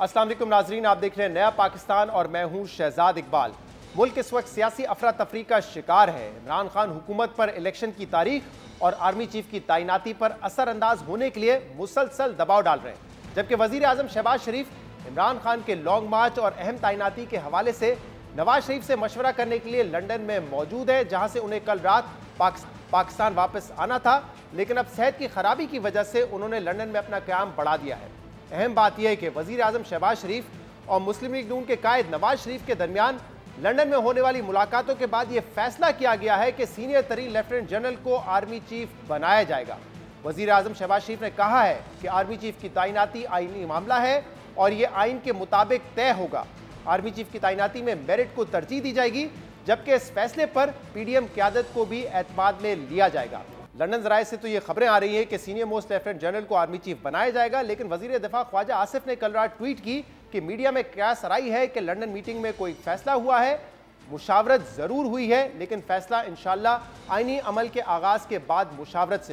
अस्सलाम वालेकुम नाजरीन, आप देख रहे हैं नया पाकिस्तान और मैं हूं शहजाद इकबाल। मुल्क इस वक्त सियासी अफरा तफरी का शिकार है। इमरान खान हुकूमत पर इलेक्शन की तारीख और आर्मी चीफ की तैनाती पर असरअंदाज होने के लिए मुसलसल दबाव डाल रहे हैं, जबकि वजीर आजम शहबाज शरीफ इमरान खान के लॉन्ग मार्च और अहम तैनाती के हवाले से नवाज शरीफ से मशवरा करने के लिए लंदन में मौजूद है, जहां से उन्हें कल रात पाकिस्तान वापस आना था, लेकिन अब सेहत की खराबी की वजह से उन्होंने लंदन में अपना क़याम बढ़ा दिया है। अहम बात यह है कि वजीर आजम शहबाज शरीफ और मुस्लिम लीग नून के कायद नवाज शरीफ के दरमियान लंदन में होने वाली मुलाकातों के बाद यह फैसला किया गया है कि सीनियर तरीन लेफ्टिनेंट जनरल को आर्मी चीफ बनाया जाएगा। वजीर आजम शहबाज शरीफ ने कहा है कि आर्मी चीफ की तैनाती आईनी मामला है और यह आइन के मुताबिक तय होगा। आर्मी चीफ की तैनाती में मेरिट को तरजीह दी जाएगी, जबकि इस फैसले पर पीडीएम क़यादत को भी एतमाद में लिया जाएगा। लंदन जराए से तो ये खबरें आ रही हैं कि सीनियर मोस्ट लेफ्टिनेंट जनरल को आर्मी चीफ बनाया जाएगा, लेकिन वजीर दिफा ख्वाजा आसिफ ने कल रात ट्वीट की कि मीडिया में क्या सराई है कि लंदन मीटिंग में कोई फैसला हुआ है, मुशावरत जरूर हुई है, लेकिन फैसला इंशाअल्लाह आईनी अमल के आगाज के बाद मुशावरत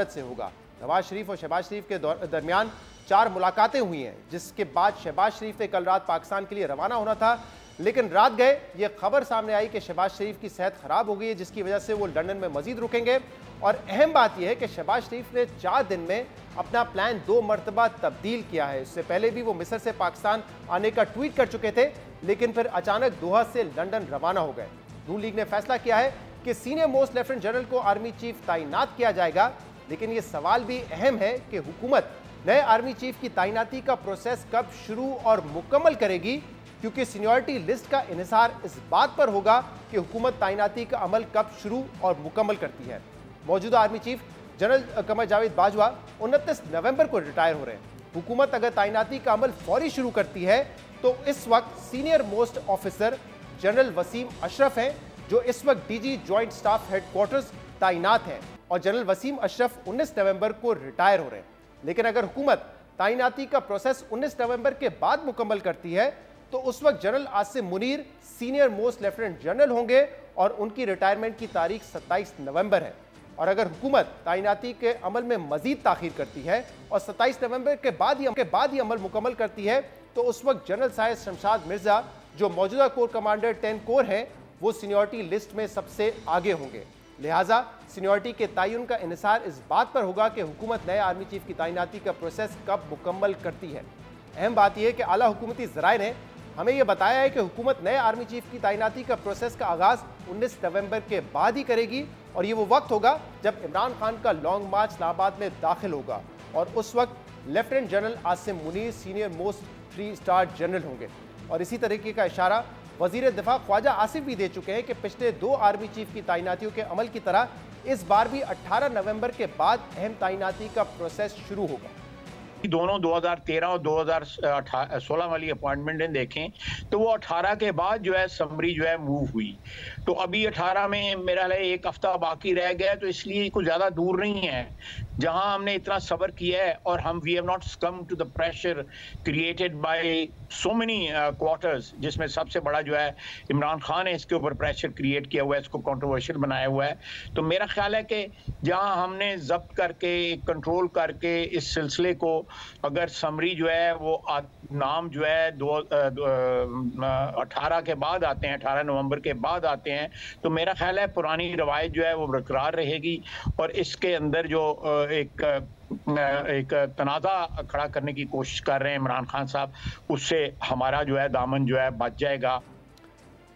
से होगा। नवाज शरीफ और शहबाज शरीफ के दरमियान 4 मुलाकातें हुई हैं, जिसके बाद शहबाज शरीफ ने कल रात पाकिस्तान के लिए रवाना होना था, लेकिन रात गए ये खबर सामने आई कि शहबाज शरीफ की सेहत खराब हो गई है, जिसकी वजह से वो लंदन में मजीद रुकेंगे। और अहम बात यह है कि शहबाज शरीफ ने 4 दिन में अपना प्लान 2 मरतबा तब्दील किया है। इससे पहले भी वो मिस्र से पाकिस्तान आने का ट्वीट कर चुके थे, लेकिन फिर अचानक दोहा से लंदन रवाना हो गए। नून लीग ने फैसला किया है कि सीनियर मोस्ट लेफ्टिनेंट जनरल को आर्मी चीफ तैनात किया जाएगा, लेकिन ये सवाल भी अहम है कि हुकूमत नए आर्मी चीफ की तैनाती का प्रोसेस कब शुरू और मुकम्मल करेगी, क्योंकि सीनियरिटी लिस्ट का इन्हिसार इस बात पर होगा कि हुकूमत तैनाती का अमल कब शुरू और मुकम्मल करती है। मौजूदा army chief general Qamar Javed Bajwa 29 नवंबर को रिटायर हो रहे हैं। हुकूमत अगर तैनाती का अमल फौरी शुरू करती है तो इस वक्त senior most officer general Waseem Ashraf हैं, जो इस वक्त डीजी जॉइंट स्टाफ हेडक्वार्टर्स तैनात हैं, और जनरल वसीम अशरफ 19 नवंबर को रिटायर हो रहे हैं। लेकिन अगर हुकूमत तैनाती का प्रोसेस 19 नवंबर के बाद मुकम्मल करती है तो उस वक्त general Asim Munir senior most lieutenant general होंगे और उनकी रिटायरमेंट की तारीख 27 नवंबर है। और अगर हुकूमत तैनाती के अमल में मजीद ताखीर करती है और 27 नवंबर के बाद ही अमल मुकम्मल करती है तो उस वक्त जनरल साहिब शमशाद मिर्जा, जो मौजूदा कोर कमांडर 10 कोर हैं, वो सीनियरिटी लिस्ट में सबसे आगे होंगे। लिहाजा सीनियरिटी के तयन का इन्हिसार इस बात पर होगा कि हुकूमत नए आर्मी चीफ की तैनाती का प्रोसेस कब मुकम्मल करती है। अहम बात यह है कि आला हुकूमती ज़राए ने हमें यह बताया है कि हुकूमत नए आर्मी चीफ की तैनाती का प्रोसेस का आगाज़ 19 नवंबर के बाद ही करेगी, और ये वो वक्त होगा जब इमरान खान का लॉन्ग मार्च इस्लामाबाद में दाखिल होगा, और उस वक्त lieutenant general Asim Munir senior most 3 star general होंगे। और इसी तरीके का इशारा वजीर दिफा ख्वाजा आसिफ भी दे चुके हैं कि पिछले 2 आर्मी चीफ की तैनातियों के अमल की तरह इस बार भी 18 नवंबर के बाद अहम तैनाती का प्रोसेस शुरू होगा। दोनों 2013 और 2016 वाली अपॉइंटमेंट देखें तो वो 18 के बाद जो है समरी जो है मूव हुई, तो अभी 18 में मेरा एक हफ्ता बाकी रह गया, तो इसलिए कुछ ज्यादा दूर नहीं है। जहां हमने इतना सब्र किया है और हम we have not succumb to the pressure created by so many quarters, जिसमें सबसे बड़ा जो है इमरान खान ने इसके ऊपर प्रेशर क्रिएट किया हुआ है, इसको कंट्रोवर्शियल बनाया हुआ है। तो मेरा ख्याल है कि जहां हमने जब्त करके कंट्रोल करके इस सिलसिले को, अगर समरी जो है वो नाम जो है 18 के बाद आते हैं, 18 नवंबर के बाद आते हैं, तो मेरा ख्याल है पुरानी रवायत जो है वो बरकरार रहेगी, और इसके अंदर जो एक तनाज़ा खड़ा करने की कोशिश कर रहे हैं इमरान खान साहब, उससे हमारा जो है दामन जो है बच जाएगा।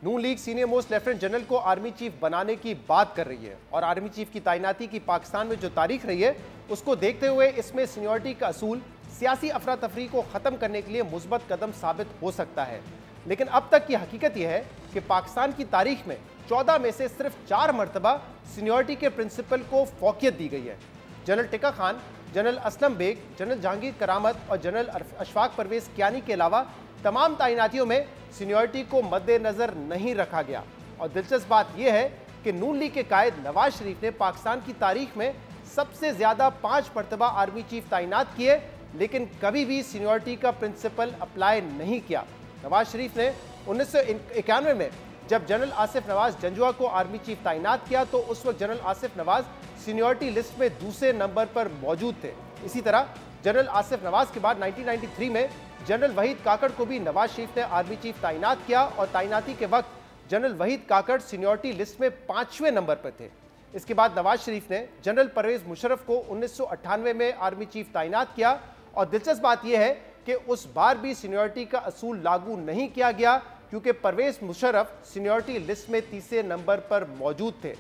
नून league senior most lieutenant general को आर्मी चीफ बनाने की बात कर रही है, और आर्मी चीफ की तैनाती की पाकिस्तान में जो तारीख रही है उसको देखते हुए इसमें सीनियरिटी का असूल सियासी अफरा तफरी को ख़त्म करने के लिए मुस्बत कदम साबित हो सकता है। लेकिन अब तक की हकीकत यह है कि पाकिस्तान की तारीख में 14 में से सिर्फ 4 मरतबा सीनियरिटी के प्रिंसिपल को फौकियत दी गई है। General Tikka Khan, general Aslam Beg, general Jahangir Karamat और जनरल अशफाक परवेज कियानी के अलावा तमाम तैनातियों में सीनियरिटी को मद्देनजर नहीं रखा गया। और दिलचस्प बात यह है कि नून लीग के कायद नवाज शरीफ ने पाकिस्तान की तारीख में सबसे ज्यादा 5 मरतबा आर्मी चीफ तैनात किए, लेकिन कभी भी सीनियरिटी का प्रिंसिपल अप्लाई नहीं किया। नवाज शरीफ ने 1991 में जब जनरल आसिफ नवाज जंजुआ को आर्मी चीफ तैनात किया तो उस वक्त general Asif Nawaz seniority list में दूसरे नंबर पर मौजूद थे। इसी तरह जनरल आसिफ नवाज के बाद 1993 में जनरल वहीद काकड़ को भी नवाज शरीफ ने आर्मी चीफ तैनात किया और तैनाती के वक्त जनरल वहीद काकड़ सीनियरिटी लिस्ट में 5वें नंबर पर थे। इसके बाद नवाज शरीफ ने जनरल परवेज मुशर्रफ को 1998 में आर्मी चीफ तैनात किया और दिलचस्प बात यह है कि उस बार भी सीनियरिटी का असूल लागू नहीं किया गया क्योंकि परवेज मुशर्रफ सीनियरिटी लिस्ट में तीसरे नंबर पर मौजूद थे।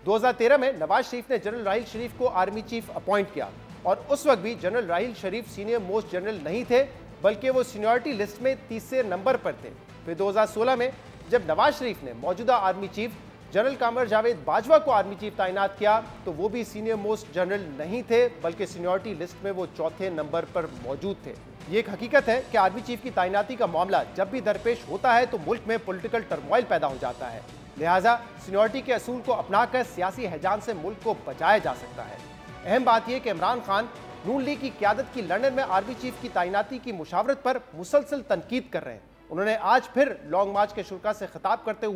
2013 में नवाज शरीफ ने जनरल राहील शरीफ को आर्मी चीफ अपॉइंट किया और उस वक्त भी जनरल राहील शरीफ सीनियर मोस्ट जनरल नहीं थे बल्कि वो सीनियरिटी लिस्ट में तीसरे नंबर पर थे। फिर 2016 में जब नवाज शरीफ ने मौजूदा आर्मी चीफ जनरल कामर जावेद बाजवा को आर्मी चीफ तैनात किया तो वो भी सीनियर मोस्ट जनरल नहीं थे बल्कि सीनियरिटी लिस्ट में वो चौथे नंबर पर मौजूद थे। ये एक हकीकत है कि आर्मी चीफ की तैनाती का मामला जब भी दरपेश होता है तो मुल्क में पॉलिटिकल टर्मोइल पैदा हो जाता है, लिहाजा सीनियरिटी के असूल को अपनाकर सियासी हैजान से मुल्क को बचाया जा सकता है। अहम बात यह कि इमरान खान नून लीग की क़यादत की लंदन में आर्मी चीफ की तैनाती की मुशावरत पर मुसलसल तनकीद कर रहे हैं। उन्होंने आज फिर लॉन्ग मार्च के शुरा से खिताब करते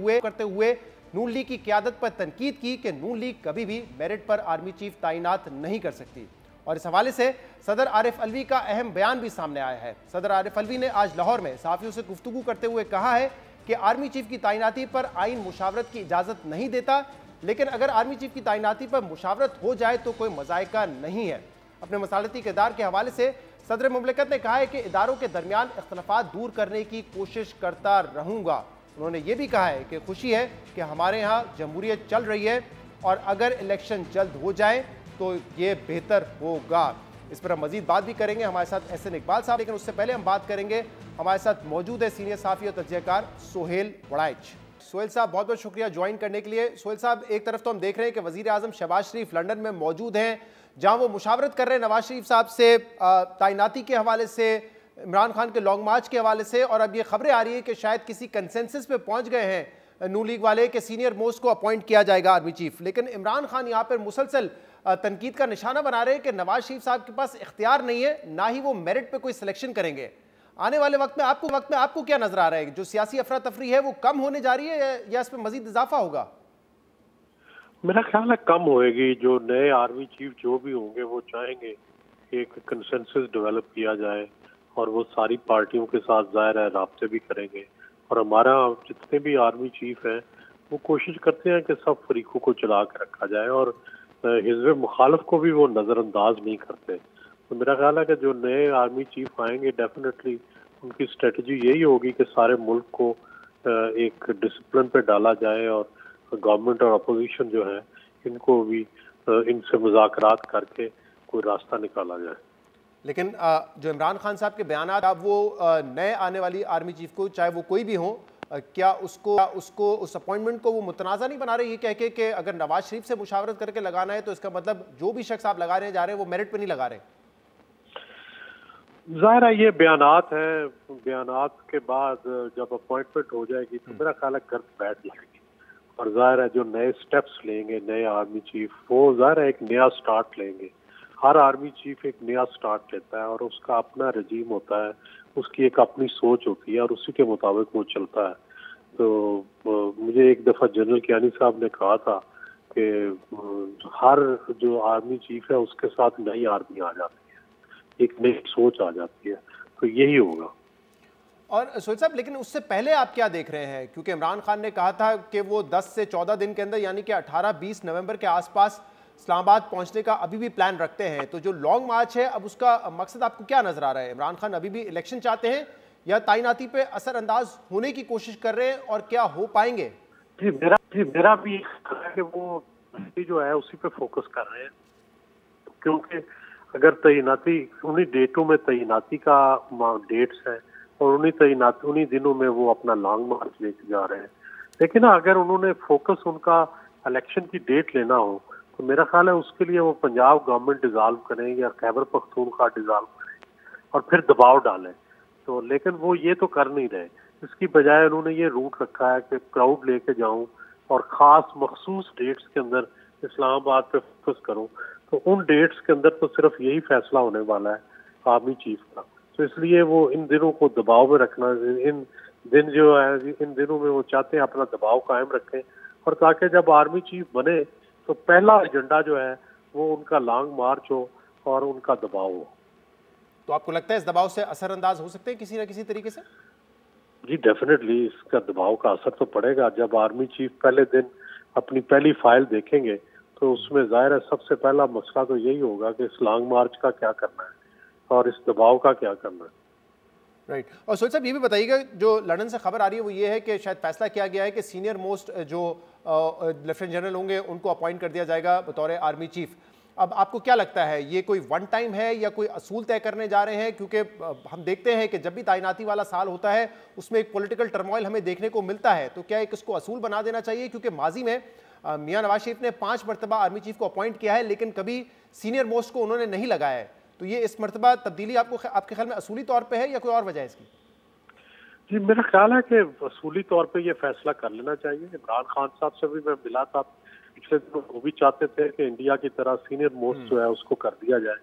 हुए नून लीग की क़यादत पर तनकीद की कि नून लीग कभी भी मेरिट पर आर्मी चीफ तैनात नहीं कर सकती और इस हवाले से सदर आरिफ अलवी का अहम बयान भी सामने आया है। सदर आरिफ अलवी ने आज लाहौर में सहाफ़ियों से गुफ्तगू करते हुए कहा है कि आर्मी चीफ की तैनाती पर आइन मुशावरत की इजाज़त नहीं देता, लेकिन अगर आर्मी चीफ की तैनाती पर मुशावरत हो जाए तो कोई मज़ायका नहीं है। अपने मसालती किरदार के हवाले से सदर मुमलिकत ने कहा है कि इदारों के दरमियान इख्तलाफात दूर करने की कोशिश करता रहूँगा। उन्होंने ये भी कहा है कि खुशी है कि हमारे यहाँ जमहूरियत चल रही है और अगर इलेक्शन जल्द हो जाए तो ये बेहतर होगा। इस पर हम मजीद बात भी करेंगे, हमारे साथ एहसन इकबाल साहब, लेकिन उससे पहले हम बात करेंगे, हमारे साथ मौजूद है सीनियर सहाफ़ी और तज्ज़ियाकार सोहेल वड़ाइच। सोहेल साहब बहुत बहुत शुक्रिया ज्वाइन करने के लिए। सोहेल साहब, एक तरफ तो हम देख रहे हैं कि वज़ीर आज़म शहबाज शरीफ लंदन में मौजूद हैं जहाँ वो मुशावरत कर रहे हैं नवाज शरीफ साहब से तैनाती के हवाले से, इमरान खान के लॉन्ग मार्च के हवाले से, और अब ये खबरें आ रही है कि शायद किसी कंसेंसस पे पहुंच गए हैं नून लीग वाले कि सीनियर मोस्ट को अपॉइंट किया जाएगा आर्मी चीफ। लेकिन इमरान खान यहाँ पर मुसलसल तनकीद का निशाना बना रहे हैं कि नवाज शरीफ साहब के पास इख्तियार नहीं है, ना ही वो मेरिट पे कोई सिलेक्शन करेंगे। आने वाले वक्त में आपको क्या नजर आ रहा है? जो सियासी अफरा तफरी है वो कम होने जा रही है या इस पर मजीद इजाफा होगा? मेरा ख्याल है कम होएगी। जो नए आर्मी चीफ जो भी होंगे वो चाहेंगे एक कंसेंसस डेवलप किया जाए और वो सारी पार्टियों के साथ ज़ाहिर है राब्ते भी करेंगे। और हमारा जितने भी आर्मी चीफ हैं वो कोशिश करते हैं कि सब फरीकों को चला कर रखा जाए और हिज़्ब मुखालिफ को भी वो नज़रअंदाज नहीं करते। तो मेरा ख्याल है कि जो नए आर्मी चीफ आएंगे डेफिनेटली उनकी स्ट्रेटजी यही होगी कि सारे मुल्क को एक डिसिप्लिन पे डाला जाए और गवर्नमेंट और अपोजिशन जो है इनको भी इनसे मुज़ाकरात करके कोई रास्ता निकाला जाए। लेकिन जो इमरान खान साहब के बयान अब वो नए आने वाली आर्मी चीफ को, चाहे वो कोई भी हो, क्या उसको उस अपॉइंटमेंट को वो मुतनाज़ा नहीं बना रहे ये कह के कि अगर नवाज शरीफ से मुशावरत करके लगाना है तो इसका मतलब जो भी शख्स आप लगा रहे जा रहे हैं वो मेरिट पे नहीं लगा रहे? ज़ाहिर है ये बयानात हैं, बयानात के बाद जब अपॉइंटमेंट हो जाएगी तो मेरा ख्याल है गर्द बैठ जाएगी और ज़ाहिर है जो नए स्टेप्स लेंगे नए आर्मी चीफ वो ज़ाहिर है एक नया स्टार्ट लेंगे। हर आर्मी चीफ एक नया स्टार्ट लेता है और उसका अपना रजीम होता है, उसकी एक अपनी सोच होती है और उसी के मुताबिक वो चलता है। तो मुझे एक दफ़ा जनरल कियानी साहब ने कहा था कि हर जो आर्मी चीफ है उसके साथ नई आर्मी आ जाती है, एक नई सोच आ जाती है, तो यही होगा। और सोहेल साहब, लेकिन उससे पहले आप क्या देख रहे हैं? क्योंकि इमरान खान ने कहा था कि वो 10 से 14 दिन के अंदर यानी कि 18-20 नवंबर के आसपास इस्लामाबाद पहुंचने का अभी भी प्लान रखते हैं। तो जो लॉन्ग मार्च है अब उसका मकसद आपको क्या नजर आ रहा है? इमरान खान अभी भी इलेक्शन चाहते हैं या तैनाती पे असरअंदाज होने की कोशिश कर रहे हैं और क्या हो पाएंगे? जी मेरा भी है कि वो जो है उसी पे फोकस कर रहे हैं, क्योंकि अगर तैनाती उन्हीं डेटों में तैनाती का डेट्स है और उन्हीं दिनों में वो अपना लॉन्ग मार्च लेके जा रहे हैं। लेकिन अगर उन्होंने फोकस उनका इलेक्शन की डेट लेना हो तो मेरा ख्याल है उसके लिए वो पंजाब गवर्नमेंट डिसॉल्व करें या खैबर पख्तूनख्वा डिसॉल्व करें और फिर दबाव डालें। तो लेकिन वो ये तो कर नहीं रहे, इसकी बजाय उन्होंने ये रूट रखा है कि क्राउड लेके जाऊं और ख़ास मखसूस डेट्स के अंदर इस्लामाबाद पे फोकस करूं। तो उन डेट्स के अंदर तो सिर्फ यही फैसला होने वाला है आर्मी चीफ का। तो इसलिए वो इन दिनों को दबाव में रखना, इन दिन जो है इन दिनों में वो चाहते हैं अपना दबाव कायम रखें और ताकि जब आर्मी चीफ बने तो पहला एजेंडा जो है वो उनका लॉन्ग मार्च हो और उनका दबाव हो। तो आपको लगता है इस दबाव से असरअंदाज हो सकते हैं किसी न किसी तरीके से? जी डेफिनेटली इसका दबाव का असर तो पड़ेगा। जब आर्मी चीफ पहले दिन अपनी पहली फाइल देखेंगे तो उसमें जाहिर है सबसे पहला मसला तो यही होगा कि इस लॉन्ग मार्च का क्या करना है और इस दबाव का क्या करना है। राइट। और सोहेल साहब ये भी बताइएगा, जो लंदन से खबर आ रही है वो ये है कि शायद फैसला किया गया है कि सीनियर मोस्ट जो लेफ्टिनेंट जनरल होंगे उनको अपॉइंट कर दिया जाएगा बतौर आर्मी चीफ। अब आपको क्या लगता है, ये कोई वन टाइम है या कोई असूल तय करने जा रहे हैं? क्योंकि हम देखते हैं कि जब भी तैनाती वाला साल होता है उसमें एक पॉलिटिकल टर्मोइल हमें देखने को मिलता है, तो क्या एक इसको असूल बना देना चाहिए? क्योंकि माजी में मियां नवाज शरीफ ने 5 मरतबा आर्मी चीफ को अपॉइंट किया है लेकिन कभी सीनियर मोस्ट को उन्होंने नहीं लगाया है, तो ये इस मरतबा तब्दीली आपके ख्याल में असूली तौर पर है या कोई और वजह है इसकी? जी मेरा ख्याल है कि असूली तौर पे ये फैसला कर लेना चाहिए। इमरान खान साहब से भी मैं मिला था पिछले दिनों, वो भी चाहते थे कि इंडिया की तरह सीनियर मोस्ट जो है उसको कर दिया जाए,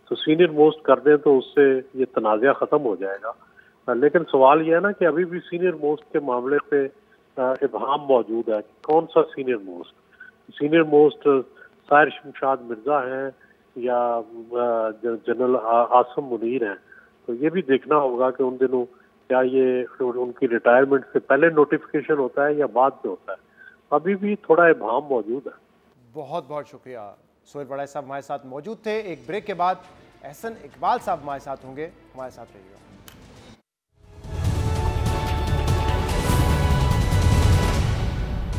तो सीनियर मोस्ट कर दें तो उससे ये तनाज़ा ख़त्म हो जाएगा। लेकिन सवाल यह है ना कि अभी भी सीनियर मोस्ट के मामले पे इबहम मौजूद है। कौन सा senior most? Senior most Sahir Shamshad Mirza हैं या जनरल आसम मुनीर हैं? तो ये भी देखना होगा कि उन दिनों क्या ये उनकी रिटायरमेंट से पहले नोटिफिकेशन होता है या बाद में होता है। अभी भी थोड़ा इबहम मौजूद है। बहुत बहुत शुक्रिया। सोहेल वड़ाई साहब हमारे साथ मौजूद थे। एक ब्रेक के बाद एहसन इकबाल साहब हमारे साथ होंगे, हमारे साथ रहिएगा।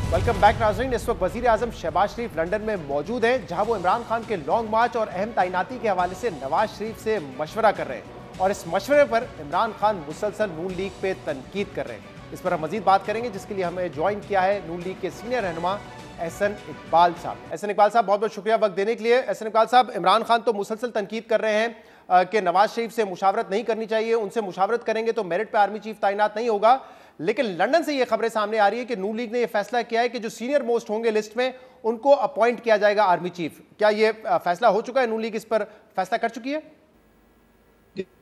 वेलकम बैक नाज़रीन। इस वक्त वजीर आजम शहबाज शरीफ लंदन में मौजूद हैं, जहां वो इमरान खान के लॉन्ग मार्च और अहम तैनाती के हवाले से नवाज शरीफ से मशवरा कर रहे हैं और इस मशवरे पर इमरान खान मुसलसल नून लीग पे तनकीद कर रहे हैं। इस पर हम मजीद बात करेंगे, जिसके लिए हमें ज्वाइन किया है नून लीग के सीनियर रहनुमा एहसन इकबाल साहब। एहसन इकबाल साहब बहुत बहुत शुक्रिया वक्त देने के लिए। एहसन इकबाल साहब, इमरान खान तो मुसलसल तनकीद कर रहे हैं कि नवाज शरीफ से मुशावरत नहीं करनी चाहिए, उनसे मुशावरत करेंगे तो मेरिट पर आर्मी चीफ तैनात नहीं होगा, लेकिन लंदन से ये खबरें सामने आ रही है कि नून लीग ने यह फैसला किया है कि जो सीनियर मोस्ट होंगे लिस्ट में उनको अपॉइंट किया जाएगा आर्मी चीफ। क्या ये फैसला हो चुका है? नून लीग इस पर फैसला कर चुकी है?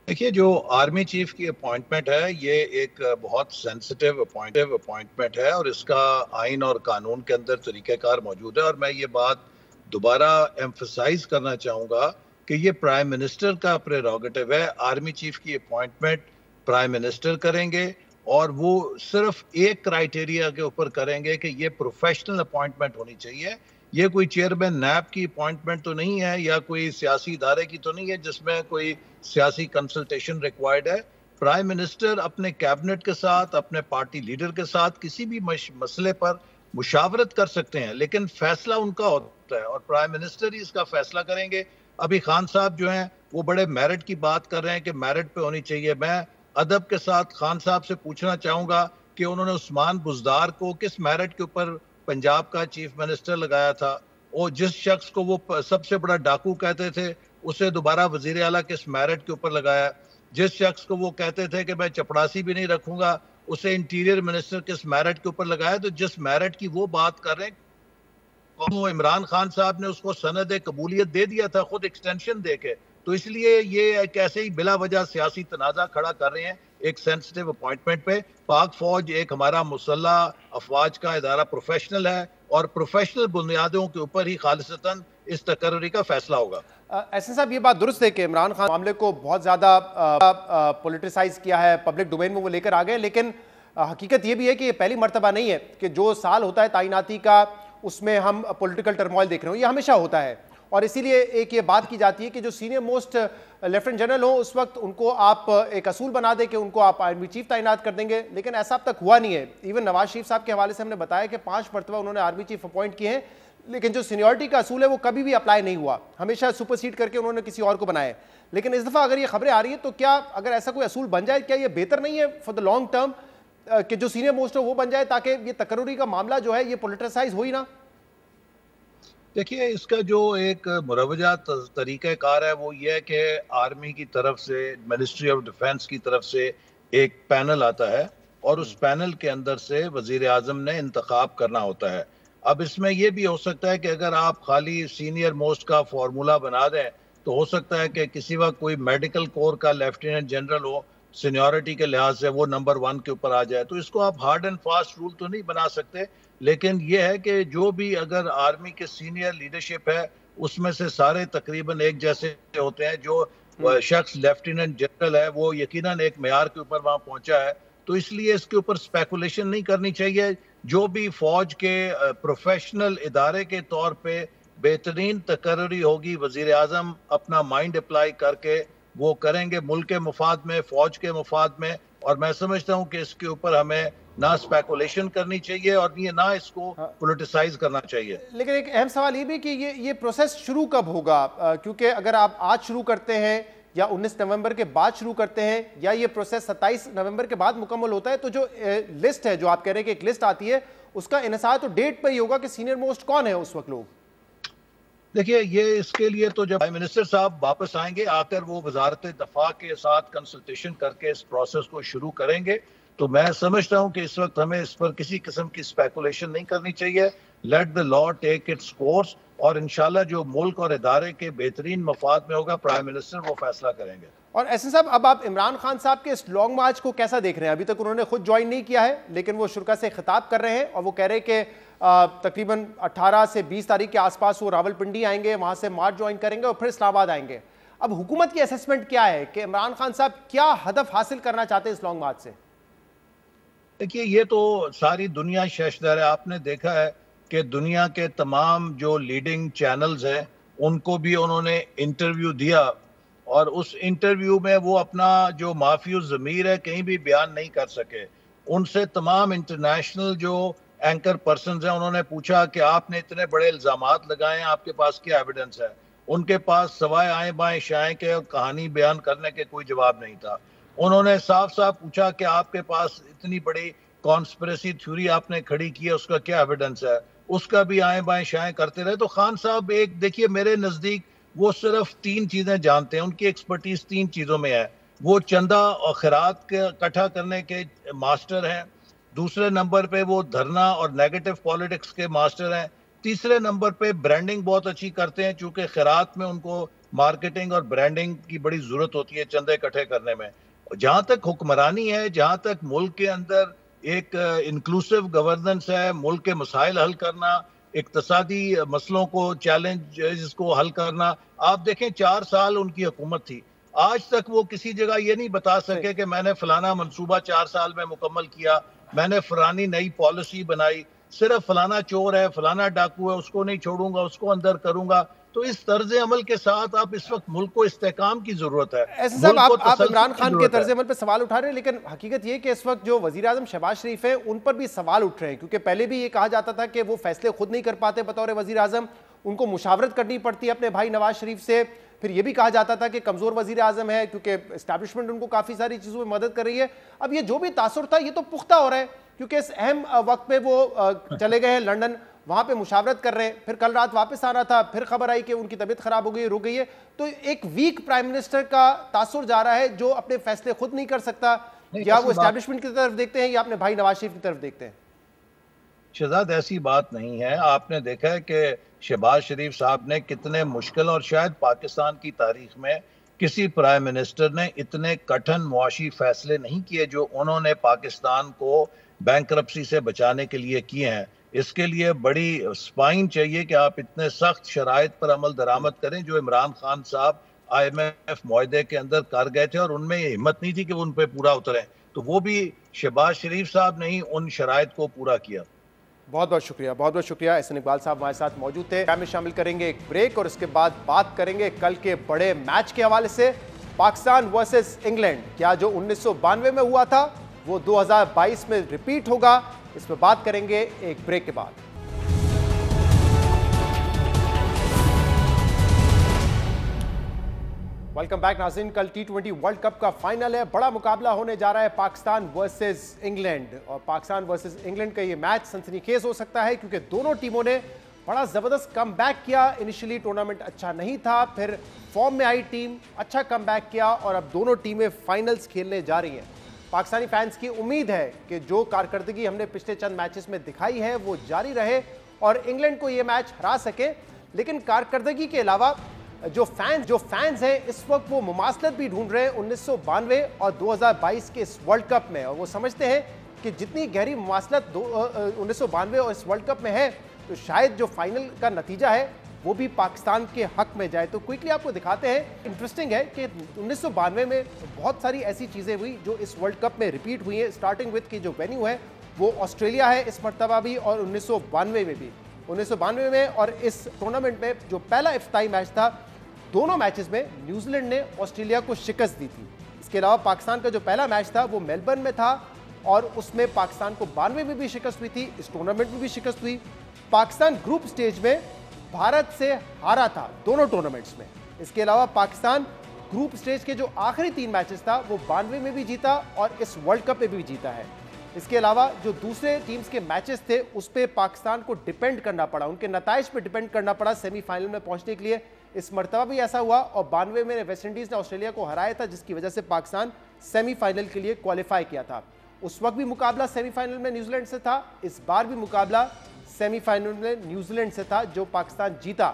देखिए, जो आर्मी चीफ की अपॉइंटमेंट है ये एक बहुत सेंसिटिव अपॉइंटमेंट है और इसका आइन और कानून के अंदर तरीक़ाकार मौजूद है। और मैं ये बात दोबारा एम्फसाइज करना चाहूँगा कि ये प्राइम मिनिस्टर का प्रेरोगेटिव है। आर्मी चीफ की अपॉइंटमेंट प्राइम मिनिस्टर करेंगे और वो सिर्फ एक क्राइटेरिया के ऊपर करेंगे कि ये प्रोफेशनल अपॉइंटमेंट होनी चाहिए। ये कोई चेयरमैन नैब की अपॉइंटमेंट तो नहीं है या कोई सियासी इदारे की तो नहीं है जिसमें कोई सियासी कंसल्टेशन रिक्वायर्ड है। प्राइम मिनिस्टर अपने कैबिनेट के साथ, अपने पार्टी लीडर के साथ किसी भी मसले पर मुशावरत कर सकते हैं, लेकिन फैसला उनका होता है और प्राइम मिनिस्टर ही इसका फैसला करेंगे। अभी खान साहब जो हैं वो बड़े मेरिट की बात कर रहे हैं कि मेरिट पे होनी चाहिए। मैं अदब के साथ खान साहब से पूछना चाहूँगा कि उन्होंने उस्मान बुज़दार को किस मेरिट के ऊपर पंजाब का चीफ मिनिस्टर लगाया था, और जिस शख्स को वो सबसे बड़ा डाकू कहते थे उसे दोबारा वजीर आला किस मेरिट के ऊपर लगाया, जिस शख्स को वो कहते थे कि मैं चपड़ासी भी नहीं रखूंगा उसे इंटीरियर मिनिस्टर किस मेरिट के ऊपर लगाया। तो जिस मेरिट की वो बात कर रहे हैं, वो इमरान खान साहब ने उसको सनद कबूलियत दे दिया था खुद एक्सटेंशन दे के, तो इसलिए ये कैसे ही बिला वजह सियासी तनाज़ा खड़ा कर रहे हैं एक सेंसिटिव अपॉइंटमेंट पे। पाक फौज एक हमारा मुसल्लह अफवाज का इदारा प्रोफेशनल है और प्रोफेशनल बुनियादों के ऊपर ही खालिसतन इस तकर्री का फैसला होगा। एहसन साहब, ये बात दुरुस्त है कि इमरान खान मामले को बहुत ज़्यादा पॉलिटिसाइज किया है, पब्लिक डोमेन में वो लेकर आ गए, लेकिन हकीकत ये भी है कि ये पहली मरतबा नहीं है कि जो साल होता है तैनाती का उसमें हम पॉलिटिकल टर्मोइल देख रहे हो, ये हमेशा होता है। और इसीलिए एक ये बात की जाती है कि जो सीनियर मोस्ट लेफ्टिनेंट जनरल हो उस वक्त उनको आप एक असूल बना दें कि उनको आप आर्मी चीफ तैनात कर देंगे, लेकिन ऐसा अब तक हुआ नहीं है। इवन नवाज शरीफ साहब के हवाले से हमने बताया कि 5 मरतबा उन्होंने आर्मी चीफ अपॉइंट किए हैं, लेकिन जो सीनियरिटी का असूल है वो कभी भी अप्लाई नहीं हुआ, हमेशा सुपरसीड करके उन्होंने किसी और को बनाया। लेकिन इस दफ़ा अगर ये खबरें आ रही है तो क्या अगर ऐसा कोई असूल बन जाए, क्या ये बेहतर नहीं है फॉर द लॉन्ग टर्म कि जो सीनियर मोस्ट हो वो बन जाए ताकि ये तकर्रुरी का मामला जो है ये पॉलिटिसाइज हो ही ना? देखिए, इसका जो एक मुरवजा तरीक़ाकार है वो ये है कि आर्मी की तरफ से, मिनिस्ट्री ऑफ डिफेंस की तरफ से एक पैनल आता है और उस पैनल के अंदर से वजीर आज़म ने इंतखाब करना होता है। अब इसमें यह भी हो सकता है कि अगर आप खाली सीनियर मोस्ट का फार्मूला बना दें तो हो सकता है कि किसी वक्त कोई मेडिकल कोर का लेफ्टिनेंट जनरल हो, सीनियरिटी के लिहाज से वो नंबर 1 के ऊपर आ जाए। तो इसको आप हार्ड एंड फास्ट रूल तो नहीं बना सकते, लेकिन यह है कि जो भी अगर आर्मी के सीनियर लीडरशिप है उसमें से सारे तकरीबन एक जैसे होते हैं। जो शख्स लेफ्टिनेंट जनरल है, वो यकीनन एक मेयार के ऊपर वहां पहुंचा है, तो इसलिए इसके ऊपर स्पेकुलेशन नहीं करनी चाहिए। जो भी फौज के प्रोफेशनल इदारे के तौर पे बेहतरीन तकर्री होगी, वजीर आजम अपना माइंड अप्लाई करके वो करेंगे मुल्क के मुफाद में, फौज के मुफाद में। और मैं समझता हूँ कि इसके ऊपर हमें ना स्पेकुलेशन करनी चाहिए और ये ना इसको पॉलिटिसाइज करना चाहिए। लेकिन एक अहम सवाल ये भी कि ये प्रोसेस शुरू कब होगा, क्योंकि अगर आप आज शुरू करते हैं या 19 नवंबर के बाद शुरू करते हैं या ये प्रोसेस 27 नवंबर के बाद मुकम्मल होता है, तो जो लिस्ट है, जो आप कह रहे हैं कि एक लिस्ट आती है, उसका इन्हिसार तो डेट पर ही होगा कि सीनियर मोस्ट कौन है उस वक्त लोग। देखिए, ये इसके लिए तो जब प्राइम मिनिस्टर साहब वापस आएंगे, आकर वो वजारत दफा के साथ कंसल्टेशन करके इस प्रोसेस को शुरू करेंगे, तो मैं समझता हूं कि इस वक्त हमें इस पर किसी किस्म की स्पेकुलेशन नहीं करनी चाहिए। Let the law take its course, और इंशाल्लाह जो मुल्क और इदारे के बेहतरीन मफाद में होगा, प्राइम मिनिस्टर वो फैसला करेंगे। और एहसन साहब, अब आप इमरान खान साहब के इस लॉन्ग मार्च को कैसा देख रहे हैं? अभी तक उन्होंने खुद ज्वाइन नहीं किया है, लेकिन वो शुरा से खिताब कर रहे हैं और वो कह रहे हैं कि तकरीबन 18 से 20 तारीख के आसपास वो रावलपिंडी आएंगे, वहां से मार्च ज्वाइन करेंगे और फिर इस्लामाबाद आएंगे। अब हुकूमत की असेसमेंट क्या है कि इमरान खान साहब क्या हदफ हासिल करना चाहते हैं इस लॉन्ग मार्च से? देखिए, ये तो सारी दुनिया शशदर है। आपने देखा है कि दुनिया के तमाम जो लीडिंग चैनल्स हैं उनको भी उन्होंने इंटरव्यू दिया, और उस इंटरव्यू में वो अपना जो माफिया ज़मीर है कहीं भी बयान नहीं कर सके। उनसे तमाम इंटरनेशनल जो एंकर पर्सन हैं उन्होंने पूछा कि आपने इतने बड़े इल्जामात लगाए हैं, आपके पास क्या एविडेंस है? उनके पास सवाए आए बाएं शाएं के और कहानी बयान करने के कोई जवाब नहीं था। उन्होंने साफ साफ पूछा कि आपके पास इतनी बड़ी कॉन्स्पिरेसी थ्योरी आपने खड़ी की है, उसका क्या एविडेंस है? उसका भी आए बाएं शाएं करते रहे। तो खान साहब, एक देखिए, मेरे नज़दीक वो सिर्फ 3 चीज़ें जानते हैं, उनकी एक्सपर्टीज 3 चीज़ों में है। वो चंदा और खैरात इकट्ठा करने के मास्टर हैं, दूसरे नंबर पे वो धरना और नेगेटिव पॉलिटिक्स के मास्टर हैं, तीसरे नंबर पे ब्रांडिंग बहुत अच्छी करते हैं, चूंकि खैरात में उनको मार्केटिंग और ब्रांडिंग की बड़ी ज़रूरत होती है चंदे इकट्ठे करने में। जहाँ तक हुक्मरानी है, जहाँ तक मुल्क के अंदर एक इंक्लूसिव गवर्नेंस है, मुल्क के मसाइल हल करना, इक्तसादी मसलों को, चैलेंज को हल करना, आप देखें 4 साल उनकी हुकूमत थी, आज तक वो किसी जगह ये नहीं बता सके कि मैंने फलाना मंसूबा 4 साल में मुकम्मल किया, मैंने फलानी नई पॉलिसी बनाई। सिर्फ फलाना चोर है, फलाना डाकू है, उसको नहीं छोड़ूंगा, उसको अंदर करूंगा। तो इस तर्ज अमल के साथ आप इस वक्त मुल्क को इस्तेकाम की जरूरत है। ऐसे साहब, आप इमरान खान के तर्ज अमल पे सवाल उठा रहे हैं, लेकिन हकीकत ये कि इस वक्त जो वजीर आजम शहबाज शरीफ है उन पर भी सवाल उठ रहे हैं, क्योंकि पहले भी ये कहा जाता था कि वो फैसले खुद नहीं कर पाते बतौर वजीर आजम, उनको मुशावरत करनी पड़ती है अपने भाई नवाज शरीफ से। फिर ये भी कहा जाता था कि कमजोर वजीर आजम है क्योंकि एस्टैब्लिशमेंट उनको काफी सारी चीजों में मदद कर रही है। अब ये जो भी तासुर था ये तो पुख्ता हो रहा है, क्योंकि इस अहम वक्त पे वो चले गए हैं लंदन, वहां पे मुशावरत कर रहे हैं, फिर कल रात वापस आना था, फिर खबर आई कि उनकी तबीयत खराब हो गई, रुक गई है। तो एक वीक प्राइम मिनिस्टर का तासुर जा रहा है जो अपने फैसले खुद नहीं कर सकता। या वो एस्टैब्लिशमेंट की तरफ देखते हैं या अपने भाई नवाज शरीफ की तरफ देखते हैं? शहजाद, ऐसी बात नहीं है। आपने देखा है कि शहबाज शरीफ साहब ने कितने मुश्किल, और शायद पाकिस्तान की तारीख में किसी प्राइम मिनिस्टर ने इतने कठिन मुआशी फैसले नहीं किए जो उन्होंने पाकिस्तान को बैंकरप्सी से बचाने के लिए किए हैं। इसके लिए बड़ी स्पाइन चाहिए कि आप इतने सख्त शराइत पर अमल दरामद करें जो इमरान खान साहब IMF मुआहदे के अंदर कर गए थे, और उनमें हिम्मत नहीं थी कि वो उन पर पूरा उतरें। तो वो भी शहबाज शरीफ साहब ने ही उन शराइत को पूरा किया। बहुत बहुत शुक्रिया, बहुत बहुत शुक्रिया। एहसन इकबाल साहब हमारे साथ मौजूद थे। में शामिल करेंगे एक ब्रेक और इसके बाद बात करेंगे कल के बड़े मैच के हवाले से, पाकिस्तान वर्सेस इंग्लैंड। क्या जो 1992 में हुआ था वो 2022 में रिपीट होगा? इस पर बात करेंगे एक ब्रेक के बाद। वेलकम बैक नाज़रीन। कल T20 वर्ल्ड कप का फाइनल है, बड़ा मुकाबला होने जा रहा है पाकिस्तान वर्सेस इंग्लैंड, और पाकिस्तान वर्सेस इंग्लैंड का ये मैच सनसनीखेज हो सकता है क्योंकि दोनों टीमों ने बड़ा ज़बरदस्त कमबैक किया। इनिशियली टूर्नामेंट अच्छा नहीं था, फिर फॉर्म में आई टीम अच्छा कमबैक किया और अब दोनों टीमें फाइनल्स खेलने जा रही हैं। पाकिस्तानी फैंस की उम्मीद है कि जो कारकर्दगी हमने पिछले चंद मैचेस में दिखाई है वो जारी रहे और इंग्लैंड को ये मैच हरा सके। लेकिन कारकर्दगी के अलावा जो फैंस हैं इस वक्त वो मुमासलत भी ढूंढ रहे हैं 1992 और 2022 के इस वर्ल्ड कप में, और वो समझते हैं कि जितनी गहरी मुमासलत 1992 और इस वर्ल्ड कप में है तो शायद जो फाइनल का नतीजा है वो भी पाकिस्तान के हक में जाए। तो क्विकली आपको दिखाते हैं। इंटरेस्टिंग है कि 1992 में बहुत सारी ऐसी चीज़ें हुई जो इस वर्ल्ड कप में रिपीट हुई हैं, स्टार्टिंग विद की जो वेन्यू है वो ऑस्ट्रेलिया है इस मरतबा भी, और 1992 में भी। 1992 में और इस टूर्नामेंट में जो पहला इफ्ताही मैच था, दोनों मैचेस में न्यूजीलैंड ने ऑस्ट्रेलिया को शिकस्त दी थी। इसके अलावा पाकिस्तान का जो पहला मैच था वो मेलबर्न में था और उसमें पाकिस्तान को 92 में भी शिकस्त हुई थी, इस टूर्नामेंट में भी शिकस्त हुई। पाकिस्तान ग्रुप स्टेज में भारत से हारा था दोनों टूर्नामेंट्स में। इसके अलावा पाकिस्तान ग्रुप स्टेज के जो आखिरी 3 मैचेस था वो 92 में भी जीता और इस वर्ल्ड कप में भी जीता है। इसके अलावा जो दूसरे टीम्स के मैचेस थे उस पर पाकिस्तान को डिपेंड करना पड़ा, उनके नताइज पे डिपेंड करना पड़ा सेमीफाइनल में पहुंचने के लिए। इस मरतबा भी ऐसा हुआ और 92 में वेस्ट इंडीज ने ऑस्ट्रेलिया को हराया था, जिसकी वजह से पाकिस्तान सेमीफाइनल के लिए क्वालिफाई किया था। उस वक्त भी मुकाबला सेमीफाइनल में न्यूजीलैंड से था, इस बार भी मुकाबला सेमीफाइनल में न्यूजीलैंड से था जो पाकिस्तान जीता।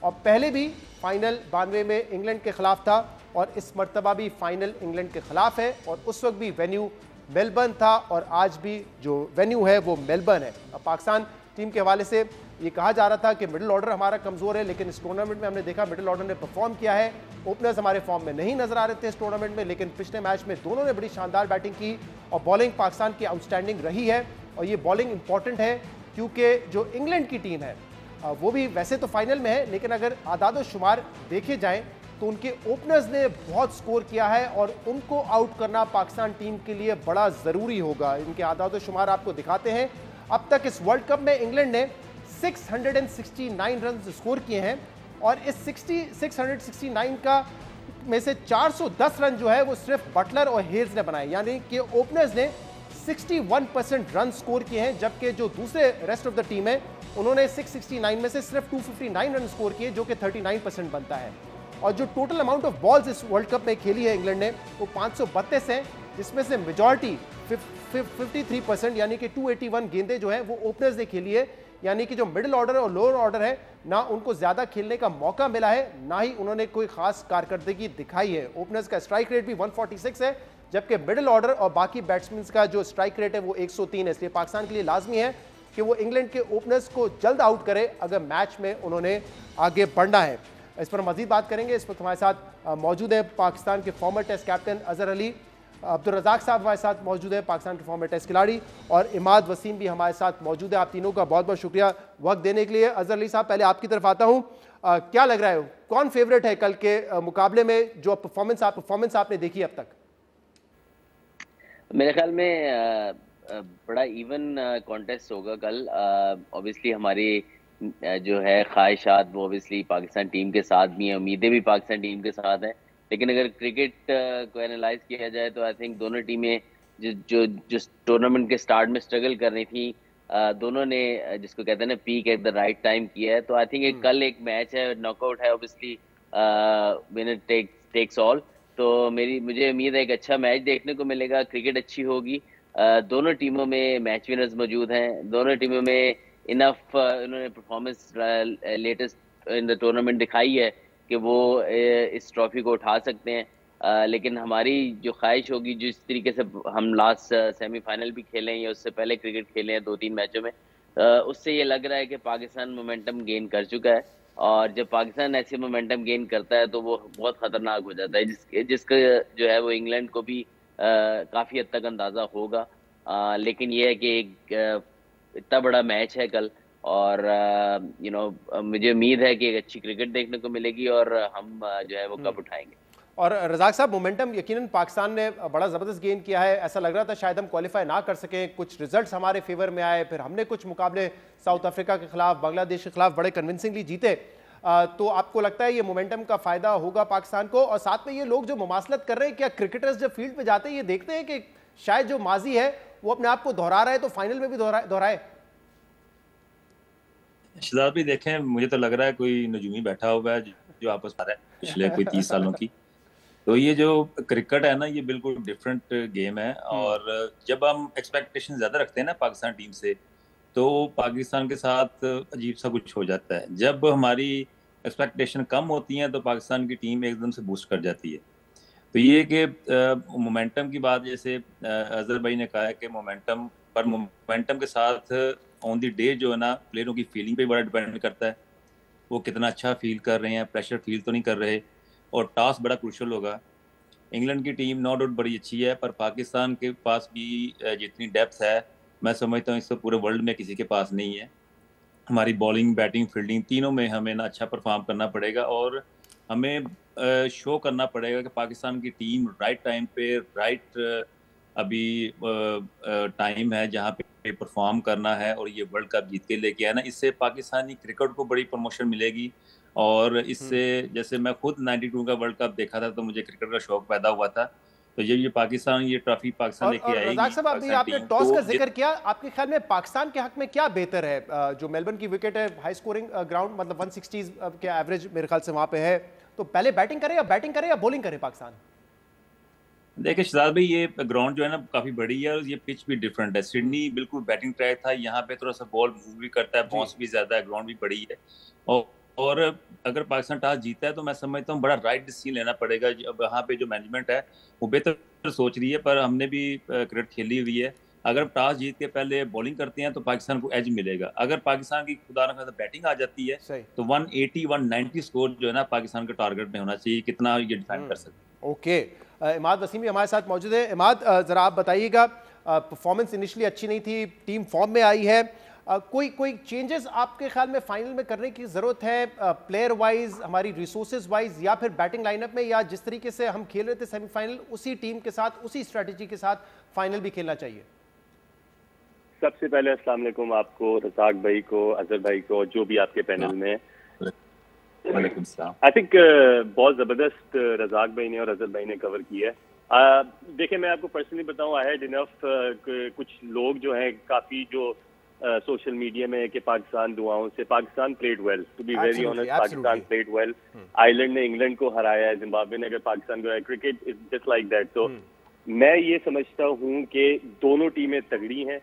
और पहले भी फाइनल 92 में इंग्लैंड के खिलाफ था और इस मरतबा भी फाइनल इंग्लैंड के खिलाफ है और उस वक्त भी वेन्यू मेलबर्न था और आज भी जो वेन्यू है वो मेलबर्न है। अब पाकिस्तान टीम के हवाले से ये कहा जा रहा था कि मिडिल ऑर्डर हमारा कमज़ोर है, लेकिन इस टूर्नामेंट में हमने देखा मिडिल ऑर्डर ने परफॉर्म किया है। ओपनर्स हमारे फॉर्म में नहीं नजर आ रहे थे इस टूर्नामेंट में, लेकिन पिछले मैच में दोनों ने बड़ी शानदार बैटिंग की और बॉलिंग पाकिस्तान की आउटस्टैंडिंग रही है। और ये बॉलिंग इंपॉर्टेंट है क्योंकि जो इंग्लैंड की टीम है वो भी वैसे तो फाइनल में है, लेकिन अगर आदाद शुमार देखे जाएँ तो उनके ओपनर्स ने बहुत स्कोर किया है और उनको आउट करना पाकिस्तान टीम के लिए बड़ा ज़रूरी होगा। इनके आदाद शुमार आपको दिखाते हैं। अब तक इस वर्ल्ड कप में इंग्लैंड ने 669 रन स्कोर किए हैं और इस 669 का में से 410 रन जो है वो सिर्फ बटलर और हेल्स ने बनाए, यानी कि ओपनर्स ने 61% रन स्कोर किए हैं, जबकि जो दूसरे रेस्ट ऑफ द टीम है उन्होंने 669 में से सिर्फ 259 रन स्कोर किए, जो कि 39% बनता है। और जो टोटल अमाउंट ऑफ बॉल्स इस वर्ल्ड कप में खेली है इंग्लैंड ने वो 532 है, जिसमें से मेजॉरिटी 53% यानी कि 281 गेंदें जो है वो ओपनर्स ने खेली है, यानी कि जो मिडिल ऑर्डर और लोअर ऑर्डर है ना उनको ज्यादा खेलने का मौका मिला है, ना ही उन्होंने कोई खास कारकर्दगी दिखाई है। ओपनर्स का स्ट्राइक रेट भी 146 है, जबकि मिडिल ऑर्डर और बाकी बैट्समैन का जो स्ट्राइक रेट है वो 103 है। इसलिए पाकिस्तान के लिए लाजमी है कि वो इंग्लैंड के ओपनर्स को जल्द आउट करे अगर मैच में उन्होंने आगे बढ़ना है। इस पर मजीद बात करेंगे। इस वक्त हमारे साथ मौजूद है पाकिस्तान के former test captain Azhar Ali, Abdul Razzaq sahab हमारे साथ मौजूद है, पाकिस्तान के फॉर्मर टेस्ट खिलाड़ी, और इमाद वसीम भी हमारे साथ मौजूद है। आप तीनों का बहुत बहुत शुक्रिया वक्त देने के लिए। अजहर अली साहब, पहले आपकी तरफ आता हूँ, क्या लग रहा है कौन फेवरेट है कल के मुकाबले में, जो परफॉर्मेंस आपने देखी अब तक? मेरे ख्याल में बड़ा इवन कॉन्टेस्ट होगा कल। ऑब्वियसली हमारी जो है ख्वाहिशात वो ऑब्वियसली पाकिस्तान टीम के साथ भी हैं, उम्मीदें भी पाकिस्तान टीम के साथ हैं, लेकिन अगर क्रिकेट को एनालाइज किया जाए तो आई थिंक दोनों टीमें जिस टूर्नामेंट के स्टार्ट में स्ट्रगल कर रही थी, दोनों ने जिसको कहते हैं ना peak at the right time किया है। तो आई थिंक कल एक मैच है, नॉकआउट है, ऑब्वियसली विनर टेक्स ऑल। तो मुझे उम्मीद है एक अच्छा मैच देखने को मिलेगा, क्रिकेट अच्छी होगी। दोनों टीमों में मैच विनर्स मौजूद हैं, दोनों टीमों में इनफ उन्होंने performance latest in the tournament दिखाई है कि वो इस ट्रॉफी को उठा सकते हैं। लेकिन हमारी जो ख्वाहिश होगी, जिस तरीके से हम लास्ट सेमीफाइनल भी खेले हैं या उससे पहले क्रिकेट खेले हैं 2-3 मैचों में, उससे ये लग रहा है कि पाकिस्तान मोमेंटम गेन कर चुका है। और जब पाकिस्तान ऐसे मोमेंटम गेन करता है तो वो बहुत ख़तरनाक हो जाता है, जिसका जो है वो इंग्लैंड को भी काफ़ी हद तक अंदाज़ा होगा। लेकिन ये है कि एक इतना बड़ा मैच है कल और मुझे उम्मीद है कि एक अच्छी क्रिकेट देखने को मिलेगी और हम जो है वो कप उठाएंगे। और रज़ाक साहब, मोमेंटम यकीनन पाकिस्तान ने बड़ा ज़बरदस्त गेन किया है। ऐसा लग रहा था शायद हम क्वालिफाई ना कर सकें, कुछ रिजल्ट्स हमारे फेवर में आए, फिर हमने कुछ मुकाबले साउथ अफ्रीका के खिलाफ, बांग्लादेश के खिलाफ बड़े कन्विंसिंगली जीते। तो आपको लगता है ये मोमेंटम का फ़ायदा होगा पाकिस्तान को? और साथ में ये लोग जो मुमासलत कर रहे हैं, क्या क्रिकेटर्स जब फील्ड पर जाते हैं ये देखते हैं कि शायद जो माजी है वो अपने आप को दोहरा रहा है, तो फाइनल में भी दोहराए? शहजाद भी देखें, मुझे तो लग रहा है कोई नजूमी बैठा हुआ है जो आपस में आ रहा है पिछले कोई 30 सालों की। तो ये जो क्रिकेट है ना, ये बिल्कुल डिफरेंट गेम है। और जब हम एक्सपेक्टेशन ज्यादा रखते हैं ना पाकिस्तान टीम से, तो पाकिस्तान के साथ अजीब सा कुछ हो जाता है। जब हमारी एक्सपेक्टेशन कम होती हैं तो पाकिस्तान की टीम एकदम से बूस्ट कर जाती है। तो ये कि मोमेंटम की बात, जैसे अजहर भाई ने कहा है कि मोमेंटम के साथ ऑन द डे जो है ना प्लेयरों की फीलिंग पे बड़ा डिपेंड करता है। वो कितना अच्छा फील कर रहे हैं, प्रेशर फील तो नहीं कर रहे, और टॉस बड़ा क्रूशल होगा। इंग्लैंड की टीम नो डाउट बड़ी अच्छी है, पर पाकिस्तान के पास भी जितनी डेप्थ है मैं समझता हूँ इससे पूरे वर्ल्ड में किसी के पास नहीं है। हमारी बॉलिंग, बैटिंग, फील्डिंग तीनों में हमें ना अच्छा परफॉर्म करना पड़ेगा, और हमें शो करना पड़ेगा कि पाकिस्तान की टीम राइट टाइम पे राइट अभी टाइम है जहाँ पे परफॉर्म करना है और ये वर्ल्ड कप जीत के लेके आना। इससे पाकिस्तानी क्रिकेट को बड़ी प्रमोशन मिलेगी, और इससे जैसे मैं खुद 92 का वर्ल्ड कप देखा था तो मुझे क्रिकेट का शौक पैदा हुआ था। तो ये पाकिस्तान ये ट्रॉफी पाकिस्तान लेके आएगी। रज़ाक साहब, अभी आपने टॉस का जिक्र किया, आपके ख्याल में पाकिस्तान के हक में क्या बेहतर है? जो मेलबर्न की विकेट है, हाई स्कोरिंग ग्राउंड, मतलब 160 के एवरेज मेरे ख्याल से वहां पे है, तो पहले बैटिंग करे या बॉलिंग करे पाकिस्तान? देखिए शहजाद भाई, ये ग्राउंड जो है ना काफी बड़ी है और ये पिच भी डिफरेंट है। सिडनी बिल्कुल बैटिंग ट्रैक था, यहाँ पे थोड़ा सा बॉल मूव भी करता है, बाउंस भी ज्यादा है, ग्राउंड भी बड़ी है, और अगर पाकिस्तान टॉस जीता है तो मैं समझता हूँ बड़ा राइट डिसीजन लेना पड़ेगा। अब यहाँ पे जो मैनेजमेंट है वो बेहतर सोच रही है, पर हमने भी क्रिकेट खेली हुई है। अगर टॉस जीत के पहले बॉलिंग करते हैं तो पाकिस्तान को एज मिलेगा। अगर पाकिस्तान की खुदा न खास्ता बैटिंग आ जाती है तो 180 190 स्कोर जो है ना पाकिस्तान के टारगेट में होना चाहिए, कितना ये डिफेंड कर सकते हैं। ओके, इमाद वसीम भी हमारे साथ मौजूद है। इमाद, जरा आप बताइएगा, परफॉर्मेंस इनिशियली अच्छी नहीं थी, टीम फॉर्म में आई है, कोई चेंजेस आपके ख्याल में फाइनल में करने की जरूरत है, प्लेयर वाइज, हमारी रिसोर्सेज वाइज, या फिर बैटिंग लाइनअप में, या जिस तरीके से हम खेल रहे थे सेमीफाइनल उसी टीम के साथ उसी स्ट्रेटेजी के साथ फाइनल भी खेलना चाहिए? सबसे पहले अस्सलाम वालेकुम आपको, रज़ाक भाई को, अजहर भाई को, जो भी आपके पैनल में। आई थिंक बहुत जबरदस्त रज़ाक भाई ने और अजहर भाई ने कवर किया है। देखिए मैं आपको पर्सनली बताऊं, आई हैड इनफ, कुछ लोग जो हैं काफी जो सोशल मीडिया में है कि पाकिस्तान दुआओं से, Pakistan played well, to be very honest, Pakistan played well. Ireland ने इंग्लैंड को हराया है, जिम्बाब्वे ने अगर पाकिस्तान को, cricket is just like that. तो मैं ये समझता हूँ कि दोनों टीमें तगड़ी हैं।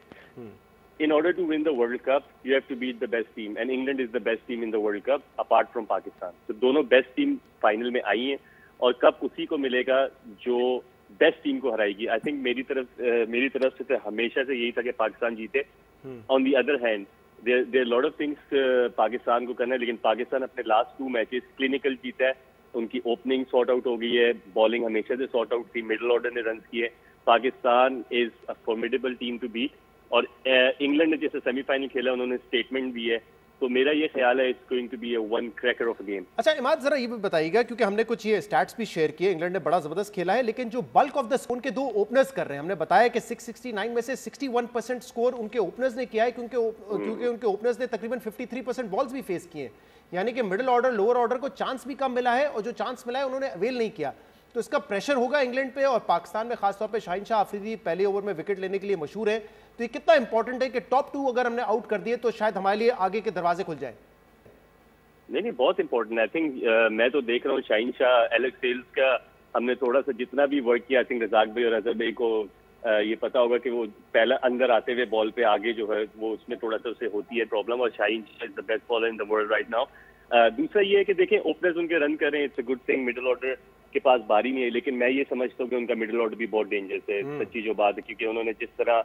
In order to win the World Cup, you have to beat the best team, and England is the best team in the World Cup apart from Pakistan. So दोनों best team फाइनल में आई हैं, और cup उसी को मिलेगा जो best team को हराएगी। I think मेरी तरफ से तो हमेशा से यही था कि पाकिस्तान जीते। On the other hand there lot of things Pakistan को करना है, लेकिन पाकिस्तान अपने लास्ट 2 मैचेस क्लिनिकल जीता है, उनकी ओपनिंग सॉर्ट आउट हो गई है, बॉलिंग हमेशा से सॉर्ट आउट थी, मिडिल ऑर्डर ने रन किए। Pakistan is a formidable team to beat, और इंग्लैंड ने जैसे सेमीफाइनल खेला उन्होंने स्टेटमेंट दी है, तो मेरा ये ख्याल है it's going to be a one cracker of a game. अच्छा इमाद, जरा ये भी बताइएगा, क्योंकि हमने कुछ ये स्टैट्स भी शेयर किए, इंग्लैंड ने बड़ा जबरदस्त खेला है, लेकिन जो बल्क ऑफ द स्कोर के 2 ओपनर्स कर रहे हैं, हमने बताया कि 669 में से 61% स्कोर उनके ओपनर्स ने किया है, क्योंकि उनके ओपनर्स ने तकरीबन 53% बॉल्स भी फेस किए, यानी कि मिडिल ऑर्डर, लोअर ऑर्डर को चांस भी कम मिला है, और जो चांस मिला है उन्होंने अवेल नहीं किया। तो इसका प्रेशर होगा इंग्लैंड पे, और पाकिस्तान में खासतौर पे शाहीन शाह अफरीदी पहले ओवर में विकेट लेने के लिए मशहूर है। तो ये कितना इंपॉर्टेंट है कि टॉप 2 अगर हमने आउट कर दिए तो शायद हमारे लिए आगे के दरवाजे खुल जाए? नहीं, बहुत इंपॉर्टेंट है। आई थिंक मैं तो देख रहा हूँ शाहीन शाह, एलेक्स सेल्स का हमने थोड़ा सा जितना भी वर्क किया, आई थिंक रज़ाक भाई और अजहर भाई को ये पता होगा कि वो पहला अंदर आते हुए बॉल पे आगे जो है वो उसमें थोड़ा सा उसे होती है प्रॉब्लम, और Shaheen Shah is the best bowler in the world right now. दूसरा ये है कि देखें ओपनर्स उनके रन कर रहे हैं, it's a good thing, middle order के पास बारी नहीं है, लेकिन मैं ये समझता हूँ कि उनका मिडिल ऑर्डर भी बहुत डेंजरस है, सच्ची जो बात है, क्योंकि उन्होंने जिस तरह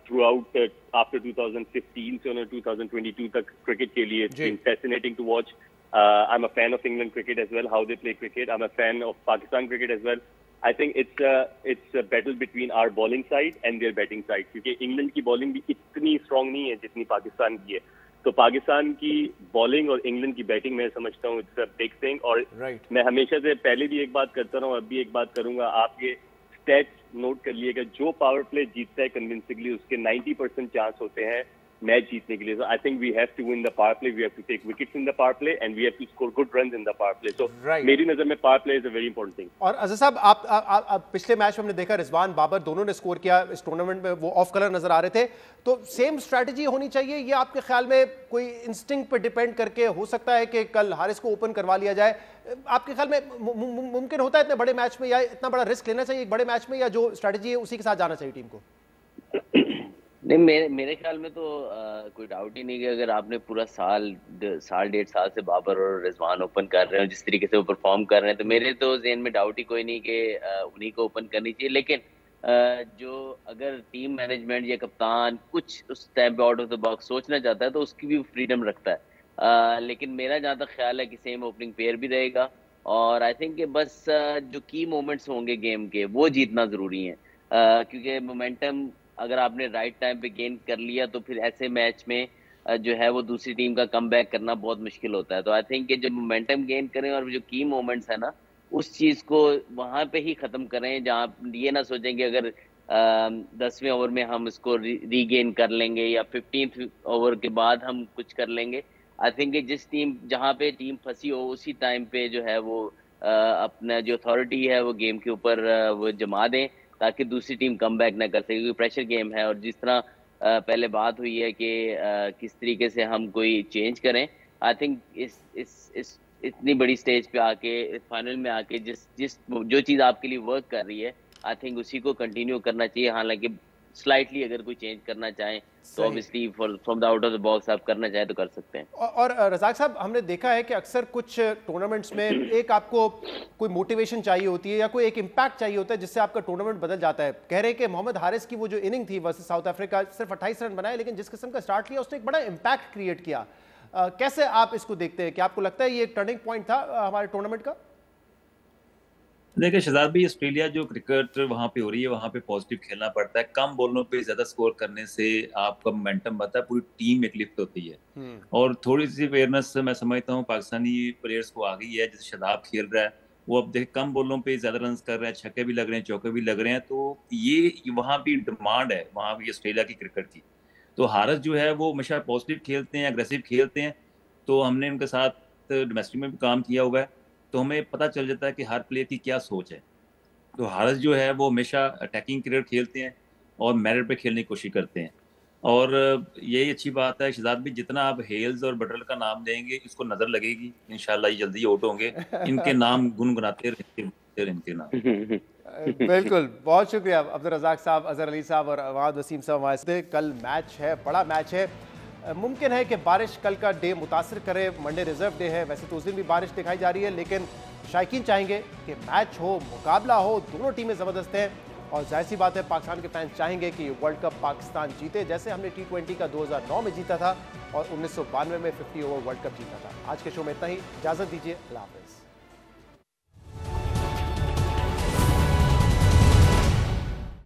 थ्रू आउट आफ्टर 2015 से उन्होंने 2022 तक क्रिकेट के लिए, fascinating to watch. I'm a fan of England cricket as well, how they play cricket. I'm a fan of Pakistan cricket as well. I think it's a battle between our bowling side and their batting side, क्योंकि England की bowling भी इतनी strong नहीं है जितनी पाकिस्तान की है। तो पाकिस्तान की बॉलिंग और इंग्लैंड की बैटिंग मैं समझता हूँ इट्स अ बिग थिंग। और मैं हमेशा से पहले भी एक बात करता रहा हूँ, अब भी एक बात करूंगा, आप ये स्टैट्स नोट कर लिएगा, जो पावर प्ले जीतता है कन्विंसिंगली उसके 90% चांस होते हैं मैच जीतने के लिए। So I think we have to win the power play, we have to take wickets in the power play, and we have to score good runs in the power play. So मेरी नजर में power play is a very important thing. और अजहर साहब, आप पिछले match में हमने देखा रिजवान, बाबर दोनों ने स्कोर किया इस टूर्नामेंट में, वो ऑफ कलर नजर आ रहे थे, तो सेम स्ट्रैटेजी होनी चाहिए, ये आपके ख्याल में कोई इंस्टिंक्ट पे डिपेंड करके हो सकता है कि कल हारिस को ओपन करवा लिया जाए? आपके ख्याल में मुमकिन होता है इतने बड़े मैच में, या इतना बड़ा रिस्क लेना चाहिए एक बड़े मैच में, या जो स्ट्रैटेजी है उसी के साथ जाना चाहिए टीम को? नहीं, मेरे ख्याल में तो कोई डाउट ही नहीं कि अगर आपने पूरा साल 1.5 साल से बाबर और रिजवान ओपन कर रहे हो, जिस तरीके से वो परफॉर्म कर रहे हैं, तो मेरे तो ज़हन में डाउट ही कोई नहीं कि उन्हीं को ओपन करनी चाहिए। लेकिन जो अगर टीम मैनेजमेंट या कप्तान कुछ उस टाइम पे आउट ऑफ द बॉक्स सोचना चाहता है तो उसकी भी फ्रीडम रखता है। लेकिन मेरा जहाँ तक ख्याल है कि सेम ओपनिंग पेयर भी रहेगा, और आई थिंक कि बस जो की मोमेंट्स होंगे गेम के वो जीतना ज़रूरी है, क्योंकि मोमेंटम अगर आपने राइट टाइम पे गेन कर लिया तो फिर ऐसे मैच में जो है वो दूसरी टीम का कम बैक करना बहुत मुश्किल होता है। तो आई थिंक कि जो मोमेंटम गेन करें और जो की मोमेंट्स है ना, उस चीज़ को वहाँ पे ही ख़त्म करें, जहाँ ये ना सोचें कि अगर 10वें ओवर में हम इसको रीगेन कर लेंगे या 15th ओवर के बाद हम कुछ कर लेंगे। आई थिंक जिस टीम जहाँ पे टीम फंसी हो उसी टाइम पे जो है वो अपना जो अथॉरिटी है वो गेम के ऊपर वो जमा दें, ताकि दूसरी टीम कम बैक ना कर सके, क्योंकि प्रेशर गेम है। और जिस तरह पहले बात हुई है कि किस तरीके से हम कोई चेंज करें, आई थिंक इस इतनी बड़ी स्टेज पे आके फाइनल में आके जिस जो चीज़ आपके लिए वर्क कर रही है, आई थिंक उसी को कंटिन्यू करना चाहिए। हालांकि स्लाइटली अगर कोई चेंज करना चाहें तो obviously from the out of the box आप करना चाहें तो कर सकते हैं। और रज़ाक साहब, हमने देखा है कि अक्सर कुछ टूर्नामेंट्स में एक आपको कोई मोटिवेशन चाहिए होती है या कोई एक इम्पैक्ट चाहिए होता है जिससे आपका टूर्नामेंट बदल जाता है। कह रहे हैं कि मोहम्मद हारिस की वो जो इनिंग थी वर्सेस साउथ अफ्रीका, सिर्फ 28 रन बनाए, लेकिन जिस किस्म का स्टार्ट लिया उसने एक बड़ा इम्पैक्ट क्रिएट किया। कैसे आप इसको देखते हैं? क्या आपको लगता है ये एक टर्निंग पॉइंट था हमारे टूर्नामेंट का? देखिए शहजाद भाई, ऑस्ट्रेलिया जो क्रिकेट वहाँ पे हो रही है वहाँ पे पॉजिटिव खेलना पड़ता है। कम बॉलों पे ज्यादा स्कोर करने से आपका मोमेंटम बनता है, पूरी टीम एक लिफ्ट होती है। और थोड़ी सी अवेयरनेस मैं समझता हूँ पाकिस्तानी प्लेयर्स को आ गई है। जैसे शदाब खेल रहा है, वो अब देखे कम बॉलों पे ज्यादा रन कर रहे हैं, छक्के भी लग रहे हैं, चौके भी लग रहे हैं। तो ये वहाँ भी डिमांड है वहाँ भी ऑस्ट्रेलिया की क्रिकेट की। तो हारिस जो है वो हमेशा पॉजिटिव खेलते हैं, अग्रेसिव खेलते हैं। तो हमने उनके साथ डोमेस्टिक में भी काम किया हुआ है, तो हमें पता चल जाता है कि हर प्लेयर की क्या सोच है। तो हारिस जो है वो हमेशा अटैकिंग क्रिकेट खेलते हैं और मेरिट पे खेलने की कोशिश करते हैं। और यही अच्छी बात है शहजाद भी, जितना आप हेल्स और बटरल का नाम देंगे इसको नजर लगेगी। इंशाल्लाह ये जल्दी आउट होंगे, इनके नाम गुनगुनाते रहेंगे इनके नाम। बिल्कुल, बहुत शुक्रिया अब्दुल रज़ाक साहब, अजहर अली साहब और अवाद वसीम साहब हमारे साथ। कल मैच है, बड़ा मैच है। मुमकिन है कि बारिश कल का डे मुतासर करे, मंडे रिजर्व डे है, वैसे तो उस दिन भी बारिश दिखाई जा रही है, लेकिन शायकीन चाहेंगे कि मैच हो, मुकाबला हो, दोनों टीमें ज़बरदस्त हैं। और जाहिर सी बात है पाकिस्तान के फैंस चाहेंगे कि वर्ल्ड कप पाकिस्तान जीते, जैसे हमने T20 का 2009 में जीता था और 1992 में 50 ओवर वर्ल्ड कप जीता था। आज के शो में इतना ही, इजाज़त दीजिए, अल्लाह हाफ़िज़।